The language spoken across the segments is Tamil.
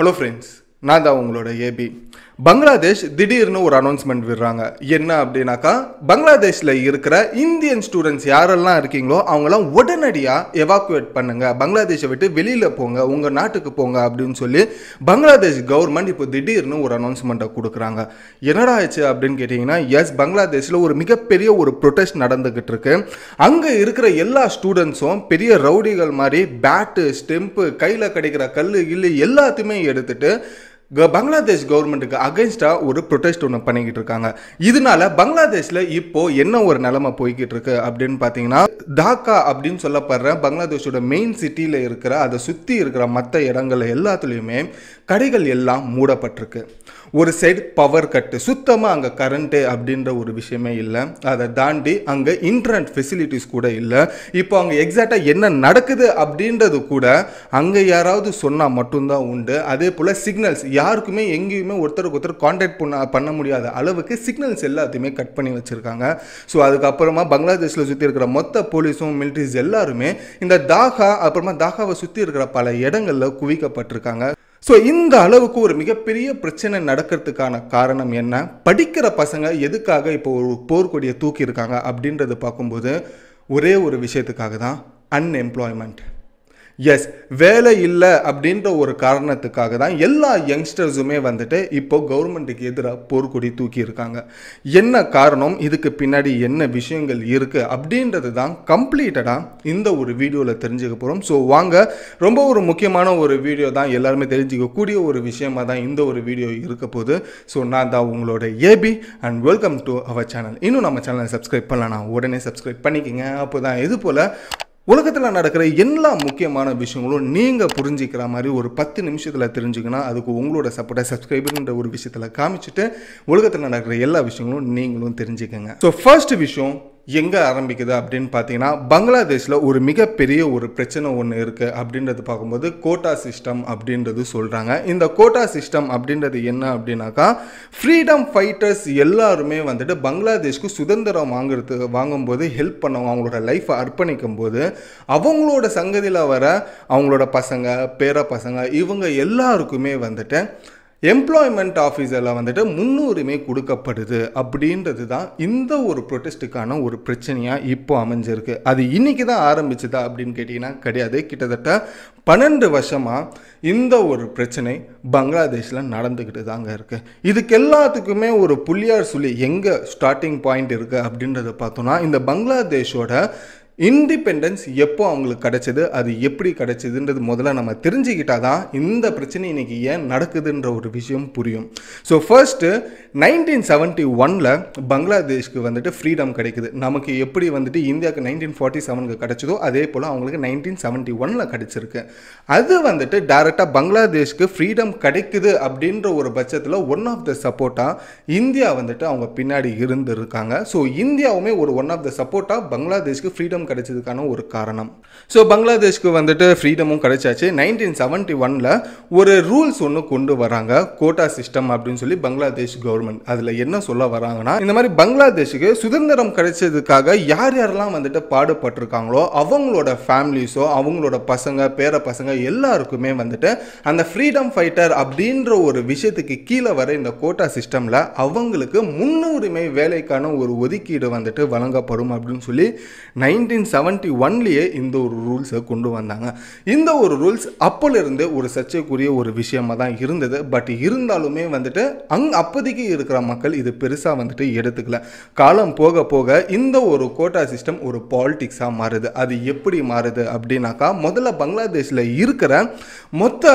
Hello friends, நான் தான் உங்களோட ஏபி. பங்களாதேஷ் திடீர்னு ஒரு அனௌன்ஸ்மெண்ட் விடுறாங்க. என்ன அப்படின்னாக்கா, பங்களாதேஷ்ல இருக்கிற இந்தியன் ஸ்டூடெண்ட்ஸ் யாரெல்லாம் இருக்கீங்களோ அவங்களாம் உடனடியாக எவாக்குவேட் பண்ணுங்க, பங்களாதேஷை விட்டு வெளியில் போங்க, உங்கள் நாட்டுக்கு போங்க அப்படின்னு சொல்லி பங்களாதேஷ் கவர்மெண்ட் இப்போ திடீர்னு ஒரு அனௌன்ஸ்மெண்ட்டை கொடுக்குறாங்க. என்னடா ஆச்சு அப்படின்னு கேட்டிங்கன்னா, எஸ், பங்களாதேஷில் ஒரு மிகப்பெரிய ஒரு ப்ரொட்டஸ்ட் நடந்துக்கிட்டு இருக்கு. அங்கே இருக்கிற எல்லா ஸ்டூடெண்ட்ஸும் பெரிய ரவுடிகள் மாதிரி பேட்டு, ஸ்டெம்ப்பு, கையில் கிடைக்கிற கல் கில்லு எல்லாத்தையுமே எடுத்துட்டு பங்களாதேஷ் கவர்மெண்ட்டுக்கு அகைன்ஸ்டாக ஒரு ப்ரொட்டஸ்ட் ஒன்று பண்ணிக்கிட்டு இருக்காங்க. இதனால பங்களாதேஷில் இப்போ என்ன ஒரு நிலைமை போய்கிட்டு இருக்கு அப்படின்னு பார்த்தீங்கன்னா, டாக்கா அப்படின்னு சொல்லப்படுற பங்களாதேஷோட மெயின் சிட்டியில் இருக்கிற அதை சுற்றி இருக்கிற மற்ற இடங்கள் எல்லாத்துலேயுமே கடைகள் எல்லாம் மூடப்பட்டிருக்கு. ஒரு சைடு பவர் கட்டு, சுத்தமாக அங்கே கரண்ட்டு அப்படின்ற ஒரு விஷயமே இல்லை. அதை தாண்டி அங்கே இன்டர்நெட் ஃபெசிலிட்டிஸ் கூட இல்லை. இப்போ அங்கே எக்ஸாக்டாக என்ன நடக்குது அப்படின்றது கூட அங்கே யாராவது சொன்னால் மட்டும்தான் உண்டு. அதே போல் சிக்னல்ஸ் யாருக்குமே எங்கேயுமே ஒருத்தருக்கு ஒருத்தர் கான்டாக்ட் பண்ண முடியாத அளவுக்கு சிக்னல்ஸ் எல்லாத்தையுமே கட் பண்ணி வச்சுருக்காங்க. ஸோ அதுக்கப்புறமா பங்களாதேஷில் சுற்றி இருக்கிற மொத்த போலீஸும் மிலிட்ரிஸ் எல்லாருமே இந்த தாகாவை சுற்றி இருக்கிற பல இடங்களில் குவிக்கப்பட்டிருக்காங்க. ஸோ இந்த அளவுக்கு ஒரு மிகப்பெரிய பிரச்சனை நடக்கிறதுக்கான காரணம் என்ன, படிக்கிற பசங்க எதுக்காக இப்போ ஒரு போர்க்கொடியை தூக்கி இருக்காங்க அப்படின்றது பார்க்கும்போது ஒரே ஒரு விஷயத்துக்காக தான், அன்எம்ப்ளாய்மெண்ட். எஸ், வேலை இல்லை அப்படின்ற ஒரு காரணத்துக்காக தான் எல்லா யங்ஸ்டர்ஸுமே வந்துட்டு இப்போ கவர்மெண்ட்டுக்கு எதிராக போர்க்கொடி தூக்கி இருக்காங்க. என்ன காரணம், இதுக்கு பின்னாடி என்ன விஷயங்கள் இருக்குது அப்படின்றது தான் கம்ப்ளீட்டடாக இந்த ஒரு வீடியோவில் தெரிஞ்சுக்க போகிறோம். ஸோ வாங்க, ரொம்ப ஒரு முக்கியமான ஒரு வீடியோ தான், எல்லாருமே தெரிஞ்சுக்கக்கூடிய ஒரு விஷயமாக தான் இந்த ஒரு வீடியோ இருக்க போகுது. ஸோ நான் தான் உங்களோட AB and welcome to our channel. இன்னும் நம்ம சேனலை சப்ஸ்கிரைப் பண்ணலாம், உடனே சப்ஸ்கிரைப் பண்ணிக்கோங்க. அப்போ தான் இது போல் உலகத்தில் நடக்கிற எல்லா முக்கியமான விஷயங்களும் நீங்கள் புரிஞ்சிக்கிற மாதிரி ஒரு 10 நிமிஷத்தில் தெரிஞ்சுக்கணும். அதுக்கு உங்களோட சப்போர்ட்டை சப்ஸ்கிரைபர்ன்ற ஒரு விஷயத்தில் காமிச்சிட்டு உலகத்தில் நடக்கிற எல்லா விஷயங்களும் நீங்களும் தெரிஞ்சுக்கங்க. ஸோ ஃபர்ஸ்ட் விஷயம் எங்கே ஆரம்பிக்குது அப்படின்னு பார்த்தீங்கன்னா, பங்களாதேஷில் ஒரு மிகப்பெரிய ஒரு பிரச்சனை ஒன்று இருக்குது அப்படின்றது பார்க்கும்போது கோட்டா சிஸ்டம் அப்படின்றது சொல்கிறாங்க. இந்த கோட்டா சிஸ்டம் அப்படின்றது என்ன அப்படின்னாக்கா, ஃப்ரீடம் ஃபைட்டர்ஸ் எல்லாருமே வந்துட்டு பங்களாதேஷ்க்கு சுதந்திரம் வாங்கும்போது ஹெல்ப் பண்ணுவாங்க, அவங்களோட லைஃப்பை அர்ப்பணிக்கும் போது அவங்களோட சங்கதியில் வர அவங்களோட பசங்க, பேர பசங்க, இவங்க எல்லாருக்குமே வந்துட்டு எம்ப்ளாய்மெண்ட் ஆஃபீஸரில் வந்துட்டு முன்னுரிமை கொடுக்கப்படுது அப்படின்றது தான் இந்த ஒரு ப்ரொட்டஸ்ட்டுக்கான ஒரு பிரச்சனையாக இப்போ அமைஞ்சிருக்கு. அது இன்றைக்கி தான் ஆரம்பிச்சுதா அப்படின்னு கேட்டிங்கன்னா கிடையாது. கிட்டத்தட்ட 12 வருஷமாக இந்த ஒரு பிரச்சனை பங்களாதேஷில் நடந்துக்கிட்டு தாங்க இருக்குது. இதுக்கு எல்லாத்துக்குமே ஒரு புள்ளியார் சொல்லி எங்கே ஸ்டார்டிங் பாயிண்ட் இருக்குது அப்படின்றத பார்த்தோன்னா, இந்த பங்களாதேஷோட இண்டிபெண்டன்ஸ் எப்போ அவங்களுக்கு கிடைச்சது, அது எப்படி கிடைச்சதுன்றது முதல்ல நம்ம தெரிஞ்சுக்கிட்டால் தான் இந்த பிரச்சனை இன்றைக்கி ஏன் நடக்குதுன்ற ஒரு விஷயம் புரியும். ஸோ ஃபர்ஸ்ட்டு 1971 பங்களாதேஷ்க்கு வந்துட்டு ஃப்ரீடம் கிடைக்குது. நமக்கு எப்படி வந்துட்டு இந்தியாவுக்கு 1947 கிடைச்சதோ அதே போல் அவங்களுக்கு 1971 கிடைச்சிருக்கு. அது வந்துட்டு டைரெக்டாக பங்களாதேஷ்க்கு ஃப்ரீடம் கிடைக்குது அப்படின்ற ஒரு பட்சத்தில் ஒன் ஆஃப் த சப்போர்ட்டாக இந்தியா வந்துட்டு அவங்க பின்னாடி இருந்திருக்காங்க. ஸோ இந்தியாவுமே ஒரு ஒன் ஆஃப் த சப்போர்ட்டாக பங்களாதேஷ்க்கு ஃப்ரீடம் கிடைச்சதுக்கான ஒரு காரணம். ஸோ பங்களாதேஷ்க்கு வந்துட்டு ஃப்ரீடமும் கிடைச்சாச்சு. 1971 ஒரு ரூல்ஸ் ஒன்று கொண்டு வராங்க, கோட்டா சிஸ்டம் அப்படின்னு சொல்லி பங்களாதேஷ் கவர்மெண்ட். அதில் என்ன சொல்ல வராங்கன்னா, இந்த மாதிரி பங்களாதேஷுக்கு சுதந்திரம் கிடைச்சதுக்காக யார் யாரெல்லாம் வந்துட்டு பாடுபட்டிருக்காங்களோ அவங்களோட ஃபேமிலிஸோ அவங்களோட பசங்க, பேர பசங்க எல்லாருக்குமே வந்துட்டு அந்த ஃப்ரீடம் ஃபைட்டர் அப்படின்ற ஒரு விஷயத்துக்கு கீழே வர இந்த கோட்டா சிஸ்டமில் அவங்களுக்கு முன்னுரிமை வேலைக்கான ஒரு ஒதுக்கீடு வந்துட்டு வழங்கப்படும் அப்படின்னு சொல்லி 1971 இந்த ஒரு ரூல்ஸை கொண்டு வந்தாங்க. இந்த ஒரு ரூல்ஸ் அப்போலிருந்து ஒரு சர்ச்சைக்குரிய ஒரு விஷயமா தான் இருந்தது. பட் இருந்தாலுமே வந்துட்டு அப்போதைக்கு இருக்கிற மக்கள் இது பெருசாக வந்துட்டு எடுத்துக்கல. காலம் போக போக இந்த ஒரு கோட்டா சிஸ்டம் ஒரு பாலிடிக்ஸாக மாறுது. அது எப்படி மாறுது அப்படின்னாக்கா, முதல்ல பங்களாதேஷில் இருக்கிற மொத்த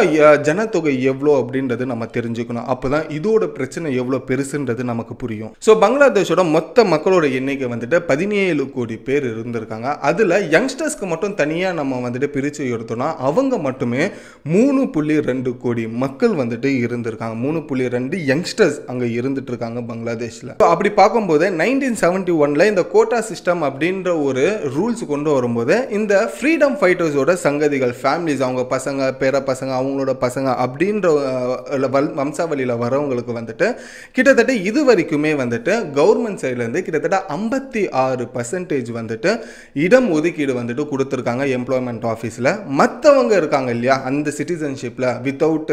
ஜனத்தொகை எவ்வளோ அப்படின்றது நம்ம தெரிஞ்சுக்கணும். அப்போ தான் இதோட பிரச்சனை எவ்வளோ பெருசுன்றது நமக்கு புரியும். ஸோ பங்களாதேஷோட மொத்த மக்களோட எண்ணிக்கை வந்துட்டு 17 கோடி பேர் இருந்திருக்காங்க. அதில் யங்ஸ்டர்ஸ்க்கு மட்டும் தனியாக நம்ம வந்துட்டு பிரித்து எடுத்தோம்னா அவங்க மட்டுமே 3.2 கோடி மக்கள் வந்துட்டு இருந்திருக்காங்க. 3.2 யங்ஸ்டர்ஸ் அங்கே இருந்துட்டு இருக்காங்க பங்களாதேஷில். அப்படி பார்க்கும்போது 1971 இந்த கோட்டா சிஸ்டம் அப்படின்ற ஒரு ரூல்ஸ் கொண்டு வரும்போது இந்த ஃப்ரீடம் ஃபைட்டர்ஸோட சங்கதிகள், ஃபேமிலிஸ், அவங்க பசங்க, பேர பசங்க, அவங்களோட பசங்க அப்படின்ற வம்சாவளியில் வரவங்களுக்கு வந்துட்டு கிட்டத்தட்ட இது வரைக்குமே வந்துட்டு கவர்மெண்ட் சைட்லேருந்து கிட்டத்தட்ட 56% வந்துட்டு இடம் ஒதுக்கீடு வந்துட்டு கொடுத்துருக்காங்க எம்ப்ளாய்மெண்ட் ஆஃபீஸில். மற்றவங்க இருக்காங்க இல்லையா அந்த சிட்டிசன்ஷிப்பில் வித்தவுட்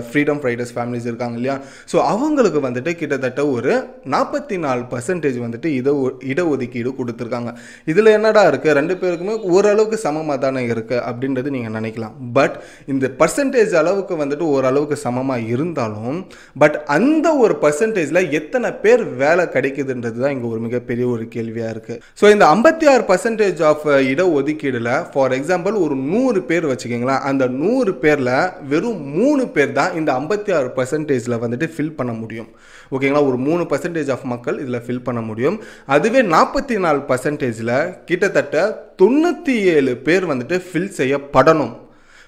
ஃப்ரீடம் ஃபைட்டர்ஸ் ஃபேமிலிஸ் இருக்காங்க இல்லையா, ஸோ அவங்களுக்கு வந்துட்டு கிட்டத்தட்ட ஒரு 44% வந்துட்டு இடஒதுக்கீடு கொடுத்துருக்காங்க. இதில் என்னடா இருக்குது, ரெண்டு பேருக்குமே ஓரளவுக்கு சமமாக தானே இருக்குது அப்படின்றது நீங்கள் நினைக்கலாம். பட் இந்த பர்சன்டேஜ் அளவுக்கு வந்துட்டு ஓரளவுக்கு சமமாக இருந்தாலும் பட் அந்த ஒரு பர்சன்டேஜில் எத்தனை பேர் வேலை கிடைக்குதுன்றது தான் இங்கே ஒரு மிகப்பெரிய ஒரு கேள்வியாக இருக்குது. ஸோ இந்த 56% ஆஃப் இடஒதுக்கீடில் ஃபார் எக்ஸாம்பிள் ஒரு 100 பேர் வச்சுக்கிங்களேன், அந்த 100 பேரில் வெறும் 3 பேர் தான் இந்த 56% வந்துட்டு ஃபில் பண்ண முடியும். ஓகேங்களா, ஒரு 3% ஆஃப் மக்கள் இதில் ஃபில் பண்ண முடியும். அதுவே 44% கிட்டத்தட்ட 97 பேர் வந்துட்டு ஃபில் செய்யப்படணும்.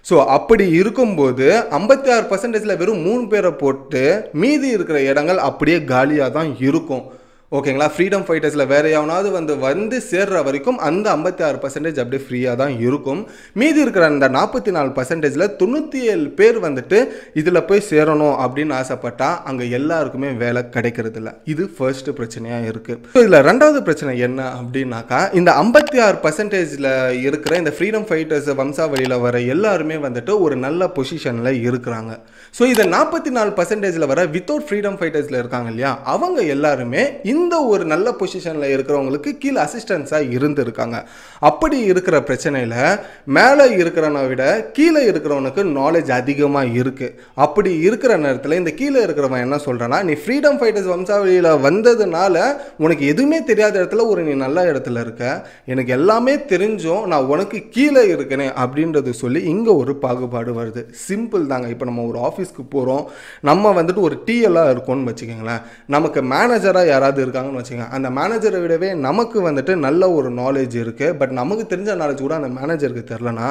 ஸோ அப்படி இருக்கும்போது 56%ல் வெறும் 3 பேரை போட்டு மீதி இருக்கிற இடங்கள் அப்படியே காலியாக தான் இருக்கும். ஓகேங்களா, ஃப்ரீடம் ஃபைட்டர்ஸில் வேறு எவனாவது வந்து சேர்ற வரைக்கும் அந்த 56% அப்படியே ஃப்ரீயாக தான் இருக்கும். மீதி இருக்கிற அந்த 44%ல் 97 பேர் வந்துட்டு இதில் போய் சேரணும் அப்படின்னு ஆசைப்பட்டால் அங்கே எல்லாருக்குமே வேலை கிடைக்கிறது இல்லை. இது ஃபர்ஸ்ட் பிரச்சனையாக இருக்குது. ஸோ இதில் ரெண்டாவது பிரச்சனை என்ன அப்படின்னாக்கா, இந்த 56%ல் இருக்கிற இந்த ஃப்ரீடம் ஃபைட்டர்ஸ் வம்சாவளியில் வர எல்லாருமே வந்துட்டு ஒரு நல்ல பொசிஷனில் இருக்கிறாங்க. ஸோ இதை 44%ல் வர வித்தவுட் ஃப்ரீடம் ஃபைட்டர்ஸில் இருக்காங்க இல்லையா, அவங்க எல்லாருமே இந்த ஒரு நல்ல பொசிஷனில் இருக்கிறவங்களுக்கு கீழே அசிஸ்டன்ஸாக இருந்திருக்காங்க. அப்படி இருக்கிற பிரச்சனையில் மேலே இருக்கிறவனை விட கீழே இருக்கிறவனுக்கு நாலேஜ் அதிகமாக இருக்குது. அப்படி இருக்கிற நேரத்தில் இந்த கீழே இருக்கிறவன் என்ன சொல்கிறான்னா, நீ ஃப்ரீடம் ஃபைட்டர்ஸ் வம்சாவளியில் வந்ததுனால உனக்கு எதுவுமே தெரியாத இடத்துல ஒரு நீ நல்ல இடத்துல இருக்க, எனக்கு எல்லாமே தெரிஞ்சும் நான் உனக்கு கீழே இருக்கனே அப்படின்றது சொல்லி இங்கே ஒரு பாகுபாடு வருது. சிம்பிள் தாங்க. இப்போ நம்ம ஒரு ஆஃபீஸ்க்கு போகிறோம், நம்ம வந்துட்டு ஒரு டிஎல்லாக இருக்கோம்னு வச்சுக்கோங்களேன், நமக்கு மேனேஜராக யாராவது இருக்காங்கன்னு வச்சுக்கோங்க, அந்த மேனேஜரை விடவே நமக்கு வந்துட்டு நல்ல ஒரு நாலேஜ் இருக்குது. பட் நமக்கு தெரிஞ்ச நாலேஜ் கூட அந்த மேனேஜருக்கு தெரிலனா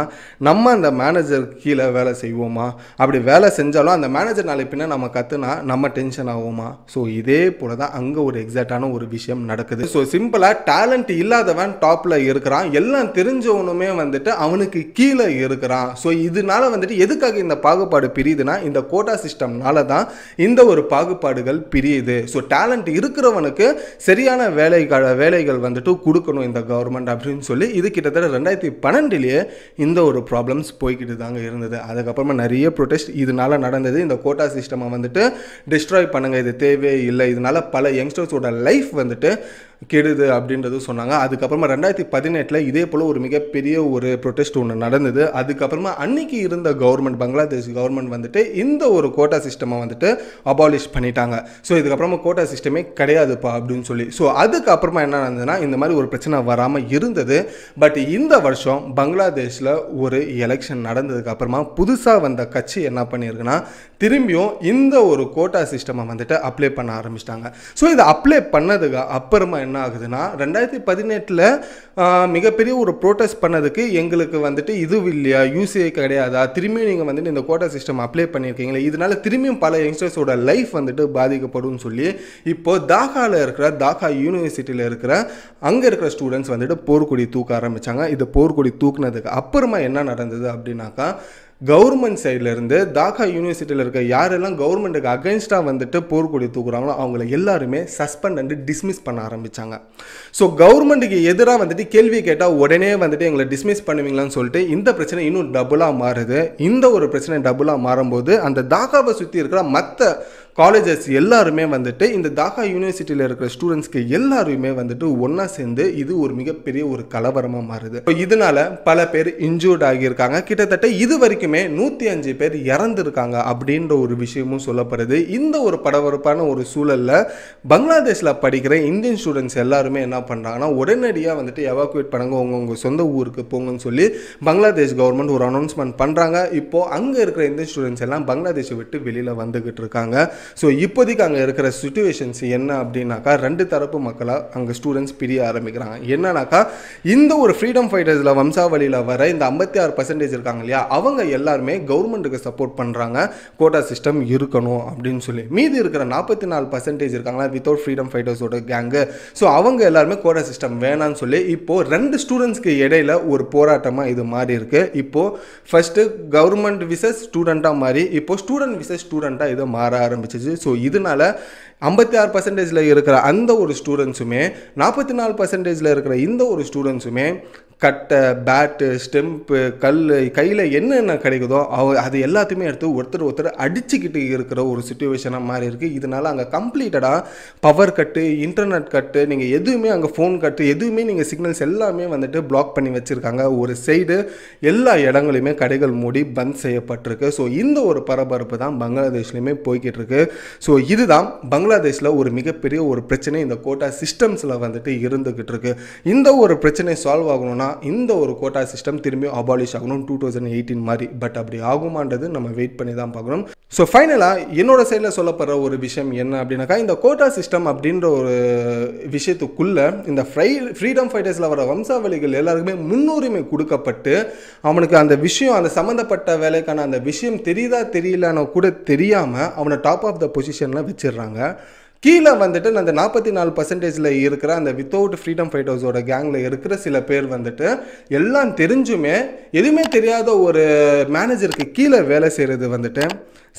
நம்ம அந்த மேனேஜருக்கு கீழே வேலை செய்வோமா? அப்படி வேலை செஞ்சாலும் அந்த மேனேஜர் நாளை பின்ன நம்ம கற்றுனா நம்ம டென்ஷன் ஆகுமா? ஸோ இதே போல தான் அங்கே ஒரு எக்ஸாக்டான ஒரு விஷயம் நடக்குது. ஸோ சிம்பிளாக டேலண்ட் இல்லாதவன் டாப்பில் இருக்கிறான், எல்லாம் தெரிஞ்சவனுமே வந்துட்டு அவனுக்கு கீழே இருக்கிறான். ஸோ இதனால வந்துட்டு எதுக்காக இந்த பாகுபாடு பிரியுதுன்னா, இந்த கோட்டா சிஸ்டம்னால தான் இந்த ஒரு பாகுபாடுகள் பிரியுது. ஸோ டேலண்ட் இருக்கிறவனுக்கு சரியான வேலைகள் வந்துட்டு கொடுக்கணும் இந்த கவர்மெண்ட் அப்படின்னு சொல்லி இது கிட்டத்தட்ட 2012 இந்த ஒரு ப்ராப்ளம்ஸ் போய்கிட்டு தாங்க இருந்தது. அதுக்கப்புறமா நிறைய ப்ரொடெஸ்ட் இதனால நடந்தது. இந்த கோட்டா சிஸ்டமை வந்துட்டு டிஸ்ட்ராய் பண்ணுங்க, இது தேவையே இல்லை, இதனால பல யங்ஸ்டர்ஸோட லைஃப் வந்துட்டு கெடுது அப்படின்றது சொன்னாங்க. அதுக்கப்புறமா 2018 இதே போல் ஒரு மிகப்பெரிய ஒரு ப்ரொடெஸ்ட் ஒன்று நடந்தது. அதுக்கப்புறமா அன்னைக்கு இருந்த கவர்மெண்ட், பங்களாதேஷ் கவர்மெண்ட் வந்துட்டு இந்த ஒரு கோட்டா சிஸ்டமை வந்துட்டு அபாலிஷ் பண்ணிட்டாங்க. ஸோ இதுக்கப்புறமா கோட்டா சிஸ்டமே கிடையாதுப்பா அப்படின்னு சொல்லி. ஸோ அதுக்கப்புறமா என்ன நடந்ததுன்னா, இந்த மாதிரி ஒரு பிரச்சனை வராமல் இருந்தது. பட் இந்த வருஷம் பங்களாதேஷில் ஒரு எலெக்ஷன் நடந்ததுக்கு அப்புறமா புதுசாக வந்த கட்சி என்ன பண்ணியிருக்குன்னா, திரும்பியும் இந்த ஒரு கோட்டா சிஸ்டமை வந்துட்டு அப்ளை பண்ண ஆரம்பிச்சிட்டாங்க. ஸோ இதை அப்ளை பண்ணதுக்கு அப்புறமா என்ன ஆகுதுன்னா, 2018 மிகப்பெரிய ஒரு ப்ரோட்டஸ்ட் பண்ணதுக்கு எங்களுக்கு வந்துட்டு இது இல்லையா, யூசிஐ கிடையாதா, திரும்பியும் நீங்கள் வந்துட்டு இந்த கோட்டா சிஸ்டம் அப்ளை பண்ணியிருக்கீங்களே, இதனால திரும்பியும் பல யங்ஸ்டர்ஸோட லைஃப் வந்துட்டு பாதிக்கப்படும் சொல்லி இப்போ தாக்காவில் இருக்கிற தாக்கா யூனிவர்சிட்டியில் இருக்கிற அங்கே இருக்கிற ஸ்டூடெண்ட்ஸ் வந்துட்டு போர்க்கொடி தூக்க ஆரம்பித்தாங்க. இது போர்க்கொடி தூக்குனதுக்கு அப்புறமா என்ன நடந்தது அப்படின்னாக்கா, கவர்மெண்ட் சைட்லேருந்து தாக்கா யூனிவர்சிட்டியில் இருக்க யாரெல்லாம் கவர்மெண்ட்டுக்கு அகைன்ஸ்டாக வந்துட்டு போர்க்கொடி தூக்குறாங்களோ அவங்கள எல்லாருமே சஸ்பெண்ட் அண்ட் டிஸ்மிஸ் பண்ண ஆரம்பித்தாங்க. ஸோ கவர்மெண்ட்டுக்கு எதிராக வந்துட்டு கேள்வி கேட்டால் உடனே வந்துட்டு எங்களை டிஸ்மிஸ் பண்ணுவீங்களான்னு சொல்லிட்டு இந்த பிரச்சனை இன்னும் டபுளாக மாறுது. இந்த ஒரு பிரச்சனை டபுளாக மாறும்போது அந்த தாக்காவை சுற்றி இருக்கிற மற்ற காலேஜஸ் எல்லாருமே வந்துட்டு இந்த தாக்கா யூனிவர்சிட்டியில் இருக்கிற ஸ்டூடெண்ட்ஸ்க்கு எல்லாருமே வந்துட்டு ஒன்றா சேர்ந்து இது ஒரு மிகப்பெரிய ஒரு கலவரமாக மாறுது. இதனால பல பேர் இன்ஜூர்ட் ஆகியிருக்காங்க. கிட்டத்தட்ட இது வரைக்குமே 105 பேர் இறந்துருக்காங்க அப்படின்ற ஒரு விஷயமும் சொல்லப்படுது. இந்த ஒரு பரபரப்பான ஒரு சூழலில் பங்களாதேஷில் படிக்கிற இந்தியன் ஸ்டூடெண்ட்ஸ் எல்லாருமே என்ன பண்ணுறாங்கன்னா, உடனடியாக வந்துட்டு எவாக்குவேட் பண்ணுங்க, உங்கள் சொந்த ஊருக்கு போங்கன்னு சொல்லி பங்களாதேஷ் கவர்மெண்ட் ஒரு அனௌன்ஸ்மெண்ட் பண்ணுறாங்க. இப்போது அங்கே இருக்கிற இந்தியன் ஸ்டூடெண்ட்ஸ் எல்லாம் பங்களாதேஷை விட்டு வெளியில் வந்துக்கிட்டு இருக்காங்க. ஸோ இப்போதைக்கு அங்கே இருக்கிற சிச்சுவேஷன்ஸ் என்ன அப்படின்னாக்கா, 2 தரப்பு மக்களாக அங்கே ஸ்டூடெண்ட்ஸ் பிரிய ஆரம்பிக்கிறாங்க. என்னன்னாக்கா, இந்த ஒரு ஃப்ரீடம் ஃபைட்டர்ஸில் வம்சாவளியில் வர இந்த 56% இருக்காங்க இல்லையா, அவங்க எல்லாருமே கவர்மெண்ட்டுக்கு சப்போர்ட் பண்ணுறாங்க, கோட்டா சிஸ்டம் இருக்கணும் அப்படின்னு சொல்லி. மீதி இருக்கிற 44% இருக்காங்களா வித்தவுட் ஃப்ரீடம் ஃபைட்டர்ஸோட கேங்கு, ஸோ அவங்க எல்லாருமே கோட்டா சிஸ்டம் வேணான்னு சொல்லி இப்போது 2 ஸ்டூடெண்ட்ஸ்க்கு இடையில ஒரு போராட்டமாக இது மாறி இருக்கு. இப்போது ஃபர்ஸ்ட்டு கவர்மெண்ட் விசஸ் ஸ்டூடெண்ட்டாக மாறி இப்போ ஸ்டூடெண்ட் விசஸ் ஸ்டூடெண்ட்டாக இதை மாற ஆரம்பிச்சு. ஸோ இதனால 56% இருக்கிற அந்த ஒரு ஸ்டூடெண்ட்ஸுமே 44% இருக்கிற இந்த ஒரு ஸ்டூடெண்ட்ஸுமே கட்டை, பேட்டு, ஸ்டெம்ப்பு, கல், கையில் என்னென்ன கிடைக்குதோ அது எல்லாத்தையுமே எடுத்து ஒருத்தர் அடிச்சுக்கிட்டு இருக்கிற ஒரு சுச்சுவேஷனாக மாறி இருக்குது. இதனால் அங்கே கம்ப்ளீட்டடாக பவர் கட்டு, இன்டர்நெட் கட்டு, நீங்கள் எதுவுமே அங்கே ஃபோன் கட்டு, எதுவுமே நீங்கள் சிக்னல்ஸ் எல்லாமே வந்துட்டு பிளாக் பண்ணி வச்சுருக்காங்க. ஒரு சைடு எல்லா இடங்களையுமே கடைகள் மூடி பந்த் செய்யப்பட்டிருக்கு. ஸோ இந்த ஒரு பரபரப்பு தான் பங்களாதேஷ்லேயுமே போய்கிட்டு இருக்கு. ஸோ இதுதான் பங்களாதேஷில் ஒரு மிகப்பெரிய ஒரு பிரச்சனை இந்த கோட்டா சிஸ்டம்ஸில் வந்துட்டு இருந்துக்கிட்டு இருக்கு. இந்த ஒரு பிரச்சனை சால்வ் ஆகணும்னா இந்த ஒரு கோட்டா சிஸ்டம் திரும்பி அபாலிஷ் ஆகணும் 2018 மாதிரி. பட் அப்படி ஆகுமான்றது நம்ம வெயிட் பண்ணி தான் பார்க்கணும். ஸோ ஃபைனலாக என்னோட சைடில் சொல்லப்படுற ஒரு விஷயம் என்ன அப்படின்னாக்கா, இந்த கோட்டா சிஸ்டம் அப்படின்ற ஒரு விஷயத்துக்குள்ள இந்த ஃப்ரீடம் ஃபைட்டர்ஸில் வர வம்சாவளிகள் எல்லாருக்குமே முன்னுரிமை கொடுக்கப்பட்டு அவனுக்கு அந்த விஷயம், அந்த சம்மந்தப்பட்ட வேலைக்கான அந்த விஷயம் தெரியுதா தெரியலன்னு கூட தெரியாமல் அவனை டாப் ஆஃப் த பொசிஷனில் வச்சிடுறாங்க. கீழே வந்துட்டு அந்த 44% இருக்கிற அந்த வித்தவுட் ஃப்ரீடம் ஃபைட்டர்ஸோட கேங்கில் இருக்கிற சில பேர் வந்துட்டு எல்லாம் தெரிஞ்சுமே எதுவுமே தெரியாத ஒரு மேனேஜருக்கு கீழே வேலை செய்கிறது வந்துட்டு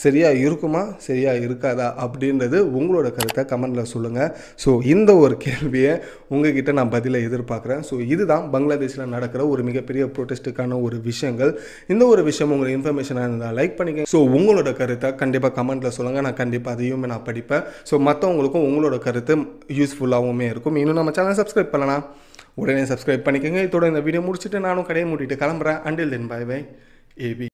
சரியாக இருக்குமா, சரியாக இருக்காதா அப்படின்றது உங்களோட கருத்தை கமெண்டில் சொல்லுங்கள். ஸோ இந்த ஒரு கேள்வியை உங்ககிட்ட நான் பதிலை எதிர்பார்க்குறேன். ஸோ இதுதான் பங்களாதேஷில் நடக்கிற ஒரு மிகப்பெரிய ப்ரொட்டஸ்ட்டுக்கான ஒரு விஷயங்கள். இந்த ஒரு விஷயம் உங்களுக்கு இன்ஃபர்மேஷனாக இருந்தால் லைக் பண்ணிக்கங்க. ஸோ உங்களோட கருத்தை கண்டிப்பாக கமெண்ட்டில் சொல்லுங்கள். நான் கண்டிப்பாக அதையுமே நான் படிப்பேன். ஸோ மற்றவங்களுக்கும் உங்களோட கருத்து யூஸ்ஃபுல்லாகவுமே இருக்கும். இன்னும் நம்ம சேனல் சப்ஸ்கிரைப் பண்ணலாம், உடனே சப்ஸ்கிரைப் பண்ணிக்கோங்க. இதோட இந்த வீடியோ முடிச்சுட்டு நானும் கடையை மூடிட்டு கிளம்புறேன். Until then bye bye AB.